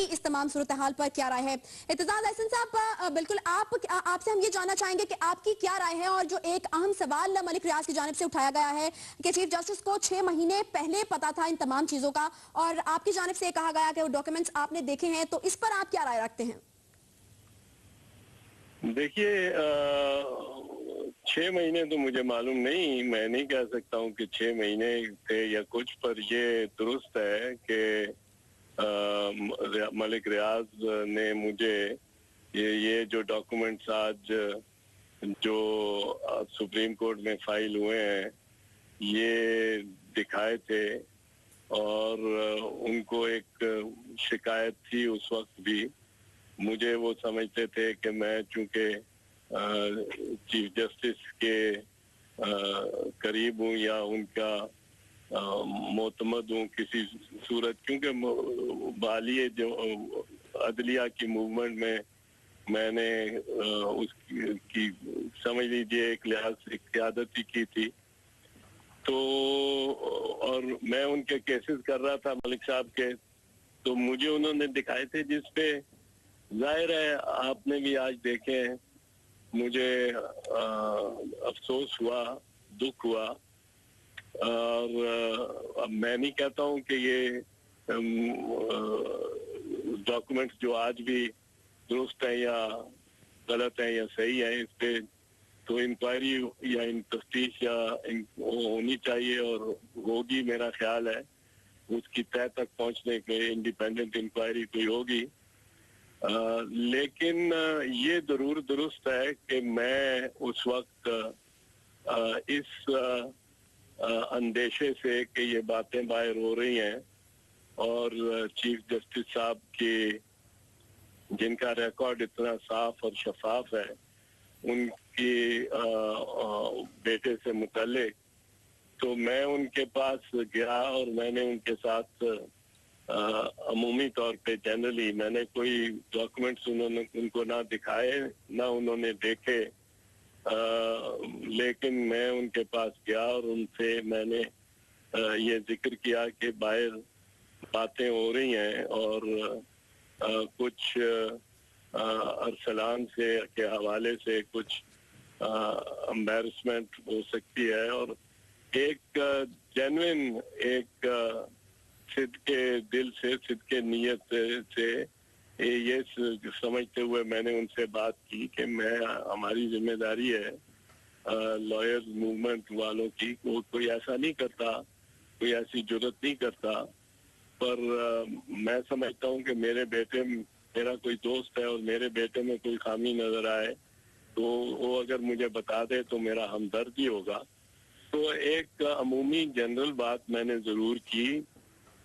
इस तमाम सूरत हाल पर क्या राय है? इत्तेज़ाज़ अहसन साहब, बिल्कुल आपसे हम ये जानना चाहेंगे कि आपकी क्या राय है। और जो एक अहम सवाल मलिक रियाज की जानिब से उठाया गया है कि चीफ जस्टिस को 6 महीने पहले पता था इन तमाम चीजों का, और आपकी जानिब से कहा गया कि वो डॉक्यूमेंट्स आपने देखे हैं, तो इस पर आप क्या राय रखते हैं? देखिए, 6 महीने तो मुझे मालूम नहीं, मैं नहीं कह सकता हूँ कि 6 महीने थे या कुछ, पर ये दुरुस्त है कि मलिक रियाज ने मुझे ये जो डॉक्यूमेंट्स आज जो सुप्रीम कोर्ट में फाइल हुए हैं ये दिखाए थे। और उनको एक शिकायत थी उस वक्त भी, मुझे वो समझते थे कि मैं चूंकि चीफ जस्टिस के करीब हूँ या उनका मोतमद हूँ किसी सूरत, क्योंकि बालिए जो अदलिया की मूवमेंट में मैंने उसकी समझ लीजिए एक लिहाज से क़यादत ही की थी। तो और मैं उनके केसेस कर रहा था मलिक साहब के, तो मुझे उन्होंने दिखाए थे जिसपे जाहिर है आपने भी आज देखे हैं, मुझे अफसोस हुआ, दुख हुआ। और अब मैं नहीं कहता हूँ कि ये डॉक्यूमेंट्स जो आज भी दुरुस्त है या गलत है या सही है, इस पे तो इंक्वायरी या इन तफ्तीश या होनी चाहिए और होगी, मेरा ख्याल है उसकी तय तक पहुंचने के इंडिपेंडेंट इंक्वायरी कोई होगी। लेकिन ये जरूर दुरुस्त है कि मैं उस वक्त इस अंदेशे से कि ये बातें बाहर हो रही हैं और चीफ जस्टिस साहब के जिनका रिकॉर्ड इतना साफ और शफाफ है उनके बेटे से मुतल्लिक, तो मैं उनके पास गया और मैंने उनके साथ अमूमी तौर पे जनरली मैंने कोई डॉक्यूमेंट्स उन्होंने उनको ना दिखाए ना उन्होंने देखे, लेकिन मैं उनके पास गया और उनसे मैंने ये जिक्र किया कि बाहर बातें हो रही हैं और कुछ अरसलान से के हवाले से कुछ एम्बैरसमेंट हो सकती है और एक जेन्युइन एक सिद्ध के दिल से, सिद्ध के नियत से ये समझते हुए मैंने उनसे बात की कि मैं हमारी जिम्मेदारी है लॉयर्स मूवमेंट वालों की, कोई ऐसा नहीं करता, कोई ऐसी जुर्रत नहीं करता, पर मैं समझता हूँ कि मेरे बेटे, मेरा कोई दोस्त है और मेरे बेटे में कोई खामी नजर आए तो वो अगर मुझे बता दे तो मेरा हमदर्द ही होगा। तो एक अमूमी जनरल बात मैंने जरूर की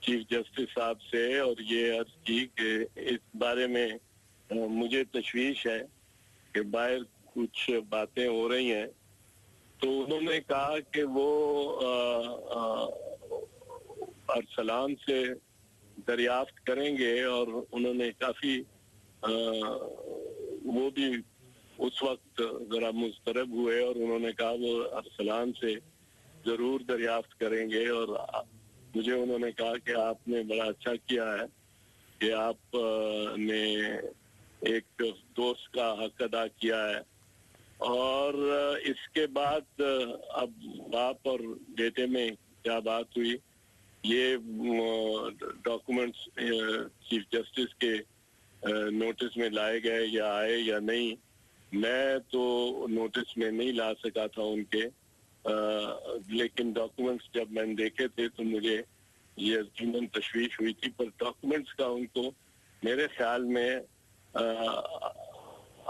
चीफ जस्टिस साहब से और ये अर्ज की कि इस बारे में मुझे तशवीश है कि बाहर कुछ बातें हो रही हैं। तो उन्होंने कहा कि वो अरसलान से दरियाफ्त करेंगे और उन्होंने काफी वो भी उस वक्त जरा मुस्तरब हुए और उन्होंने कहा वो अरसलान से जरूर दरियाफ्त करेंगे। और मुझे उन्होंने कहा कि आपने बड़ा अच्छा किया है कि आप ने एक दोस्त का हक अदा किया है। और इसके बाद अब बाप और बेटे में क्या बात हुई, ये डॉक्यूमेंट्स चीफ जस्टिस के नोटिस में लाए गए या आए या नहीं, मैं तो नोटिस में नहीं ला सका था उनके, लेकिन डॉक्यूमेंट्स जब मैंने देखे थे तो मुझे ये यकीनन तशवीश हुई थी। पर डॉक्यूमेंट्स का उनको मेरे ख्याल में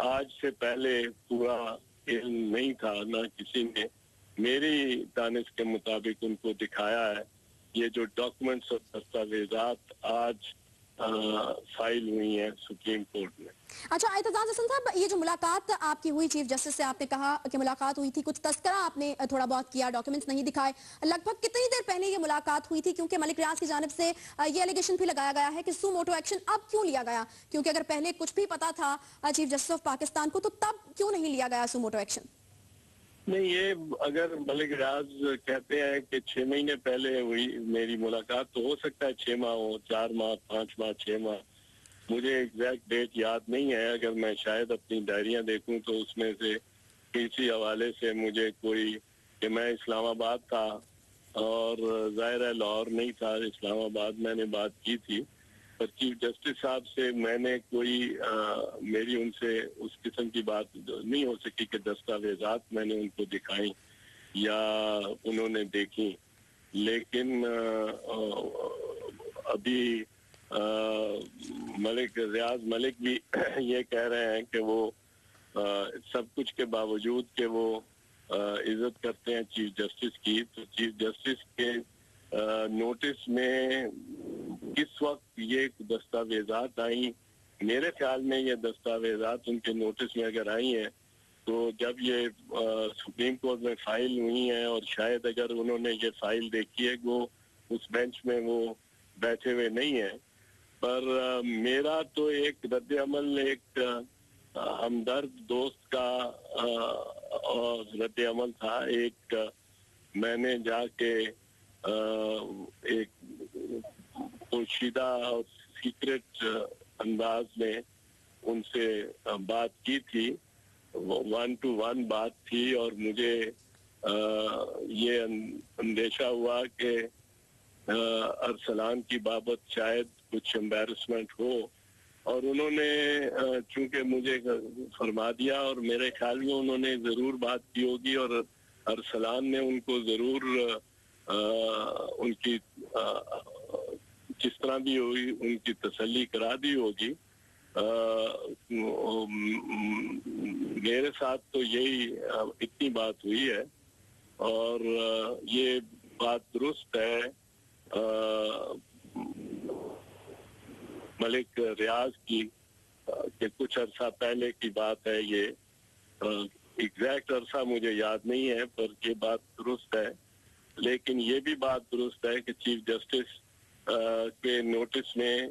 आज से पहले पूरा इल्म नहीं था, ना किसी ने मेरी दानिश के मुताबिक उनको दिखाया है। ये जो डॉक्यूमेंट्स और दस्तावेजात आज फाइल हुई हैं सुप्रीम कोर्ट में। अच्छा इत्तेज़ाज़ हसन साहब, ये जो मुलाकात आपकी हुई चीफ जस्टिस से, आपने कहा कि मुलाकात हुई थी, कुछ तस्करा आपने थोड़ा बहुत किया, डॉक्यूमेंट्स नहीं दिखाए, लगभग कितनी देर पहले ये मुलाकात हुई थी? क्योंकि मलिक रियाज की जानिब से ये एलिगेशन भी लगाया गया है कि सू मोटो एक्शन अब क्यों लिया गया, क्योंकि अगर पहले कुछ भी पता था चीफ जस्टिस ऑफ पाकिस्तान को तो तब क्यों नहीं लिया गया सू मोटो एक्शन? नहीं, ये अगर मलिक रियाज कहते हैं कि 6 महीने पहले हुई मेरी मुलाकात, तो हो सकता है 6 माह हो, 4 माह, 5 माह, 6 माह, मुझे एग्जैक्ट डेट याद नहीं है। अगर मैं शायद अपनी डायरियां देखूं तो उसमें से किसी हवाले से मुझे कोई, कि मैं इस्लामाबाद था और जाहिर है लाहौर नहीं था, इस्लामाबाद मैंने बात की थी। पर चीफ जस्टिस साहब से मैंने कोई मेरी उनसे उस किस्म की बात नहीं हो सकी कि दस्तावेजात मैंने उनको दिखाई या उन्होंने देखी। लेकिन अभी मलिक रियाज मलिक भी ये कह रहे हैं कि वो सब कुछ के बावजूद कि वो इज्जत करते हैं चीफ जस्टिस की, तो चीफ जस्टिस के नोटिस में किस वक्त ये दस्तावेजात आई, मेरे ख्याल में ये दस्तावेजात उनके नोटिस में अगर आई हैं तो जब ये सुप्रीम कोर्ट में फाइल हुई है, और शायद अगर उन्होंने ये फाइल देखी है, वो उस बेंच में वो बैठे हुए नहीं है। पर मेरा तो एक रद्द अमल एक हमदर्द दोस्त का और रद्द अमल था। एक मैंने जाके एक पोशीदा और सीक्रेट अंदाज में उनसे बात की थी, 1-to-1 बात थी, और मुझे ये अंदेशा हुआ कि अरसलान की बाबत शायद कुछ एम्बैरसमेंट हो, और उन्होंने चूंकि मुझे फरमा दिया, और मेरे ख्याल में उन्होंने जरूर बात की होगी और अरसलान ने उनको जरूर उनकी जिस तरह भी होगी उनकी तसल्ली करा दी होगी। मेरे साथ तो यही इतनी बात हुई है, और ये बात दुरुस्त है। मलिक रियाज की कि कुछ अरसा पहले की बात है, ये एग्जैक्ट अरसा मुझे याद नहीं है, पर ये बात दुरुस्त है। लेकिन ये भी बात दुरुस्त है कि चीफ जस्टिस के नोटिस में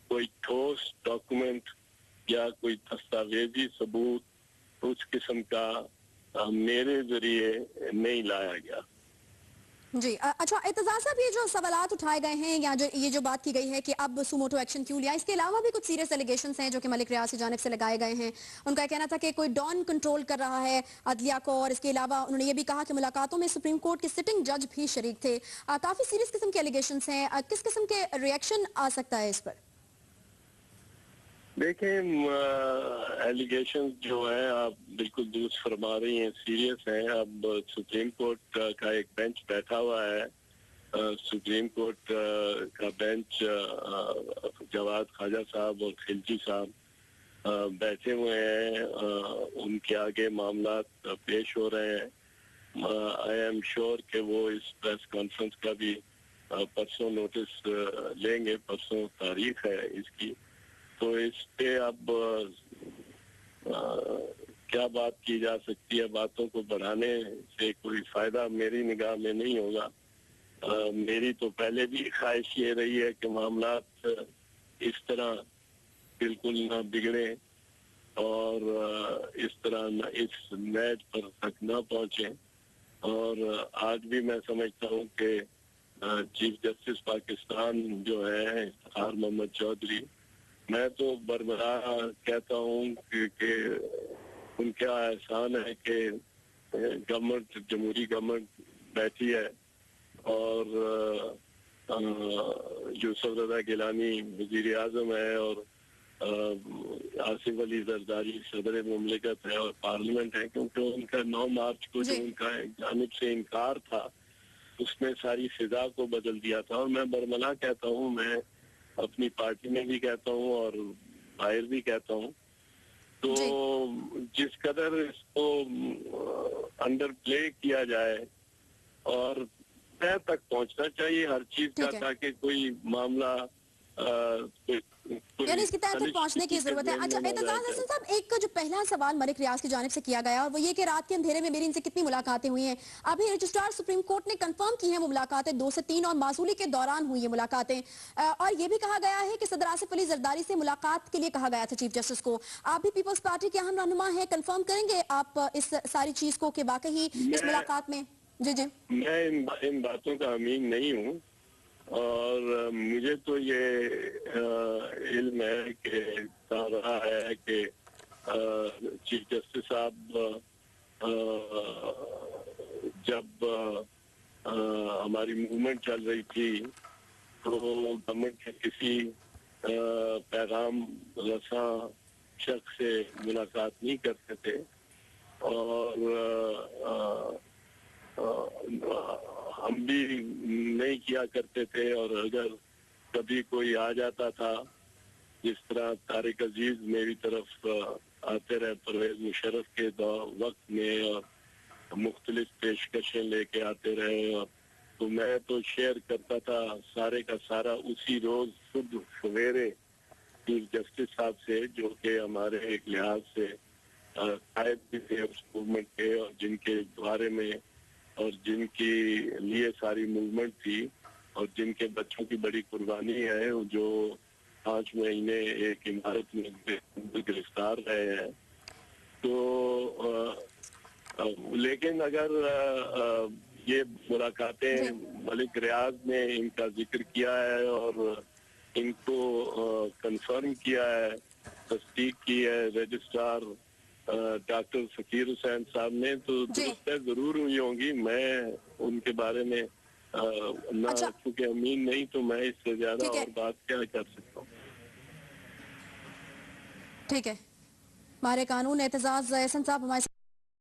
कोई ठोस डॉक्यूमेंट या कोई दस्तावेजी सबूत उस किस्म का मेरे जरिए नहीं लाया गया। जी अच्छा एतजाज साहब, ये जो सवालात उठाए गए हैं या जो ये जो बात की गई है कि अब सुमोटो एक्शन क्यों लिया, इसके अलावा भी कुछ सीरियस एलिगेशंस हैं जो कि मलिक रियाज की जानिब से लगाए गए हैं। उनका कहना था कि कोई डॉन कंट्रोल कर रहा है अदलिया को, और इसके अलावा उन्होंने ये भी कहा कि मुलाकातों में सुप्रीम कोर्ट के सिटिंग जज भी शरीक थे। काफी सीरियस किस्म के एलिगेशंस हैं, किस किस्म के रिएक्शन आ सकता है इस पर? देखें, एलिगेशन जो है आप बिल्कुल दुरुस्त फरमा रही हैं, सीरियस हैं। अब सुप्रीम कोर्ट का एक बेंच बैठा हुआ है, सुप्रीम कोर्ट का बेंच जवाद ख्वाजा साहब और खिलजी साहब बैठे हुए हैं, उनके आगे मामला पेश हो रहे हैं। आई एम श्योर कि वो इस प्रेस कॉन्फ्रेंस का भी परसों नोटिस लेंगे, परसों तारीख है इसकी। तो इस पे अब क्या बात की जा सकती है, बातों को बढ़ाने से कोई फायदा मेरी निगाह में नहीं होगा। मेरी तो पहले भी ख्वाहिश ये रही है कि मामला इस तरह बिल्कुल ना बिगड़े और इस तरह न इस मैच पर तक न पहुंचे। और आज भी मैं समझता हूं कि चीफ जस्टिस पाकिस्तान जो है इफ्तिखार मोहम्मद चौधरी, मैं तो बरबरा कहता हूँ कि उनका एहसान है कि गवर्नमेंट, जमहूरी गवर्नमेंट बैठी है, और यूसुफ रजा गिलानी वजीर आजम है, और आसिफ अली जरदारी सदर मुमलिकत है, और पार्लियामेंट है। क्योंकि उनका 9 मार्च को जो उनका जानिब से इनकार था, उसने सारी फिजा को बदल दिया था। और मैं बरमला कहता हूँ, मैं अपनी पार्टी में भी कहता हूँ और बाहर भी कहता हूँ, तो जिस कदर इसको अंडर प्ले किया जाए और तय तक पहुंचना चाहिए हर चीज का, ताकि कोई मामला यानी इसकी तय तक पहुंचने की जरूरत है। अच्छा एतजाज हसन साहब, एक जो पहला सवाल मलिक रियाज की जानिब से किया गया और वो ये कि रात के अंधेरे में मेरी इनसे कितनी मुलाकातें हुई हैं। अभी रजिस्ट्रार सुप्रीम कोर्ट ने कंफर्म की हैं वो मुलाकातें 2 से 3 और मासूली के दौरान हुई है मुलाकातें। और ये भी कहा गया है कि सदर आसिफ अली जरदारी से मुलाकात के लिए कहा गया था चीफ जस्टिस को। आप भी पीपल्स पार्टी के अहम रहनुमा है, कंफर्म करेंगे आप इस सारी चीज को कि वाकई इस मुलाकात में? जी जी, मैं इन बातों का अमीन नहीं हूँ। और मुझे तो ये इल्म है कि कहा रहा है कि चीफ जस्टिस साहब जब हमारी मूवमेंट चल रही थी तो गवर्नमेंट के किसी पैगाम रसा शख्स से मुलाकात नहीं करते थे और हम भी नहीं किया करते थे। और अगर कभी कोई आ जाता था, जिस तरह तारिक अजीज मेरी तरफ आते रहे परवेज मुशर्रफ के वक्त में और मुख्तलिफ पेशकशें लेके आते रहे, और तो मैं तो शेयर करता था सारे का सारा उसी रोज खुद सवेरे चीफ जस्टिस साहब से, जो कि हमारे एक लिहाज से कायद भी थे उस मूवमेंट के, और जिनके बारे में और जिनकी लिए सारी मूवमेंट थी और जिनके बच्चों की बड़ी कुर्बानी है, जो 5 महीने एक इमारत में गिरफ्तार रहे हैं। तो लेकिन अगर ये मुलाकातें मलिक रियाज ने इनका जिक्र किया है और इनको कंफर्म किया है, तस्दीक की है रजिस्ट्रार डॉक्टर फकीर हुसैन साहब ने, तो दुरुस्त है जरूर हुई होंगी। मैं उनके बारे में ना अच्छा। चूंकि अमीन नहीं, तो मैं इससे ज्यादा और बात क्या कर सकता हूँ। ठीक है, माहिर कानून एतजाज एहसन साहब हमारे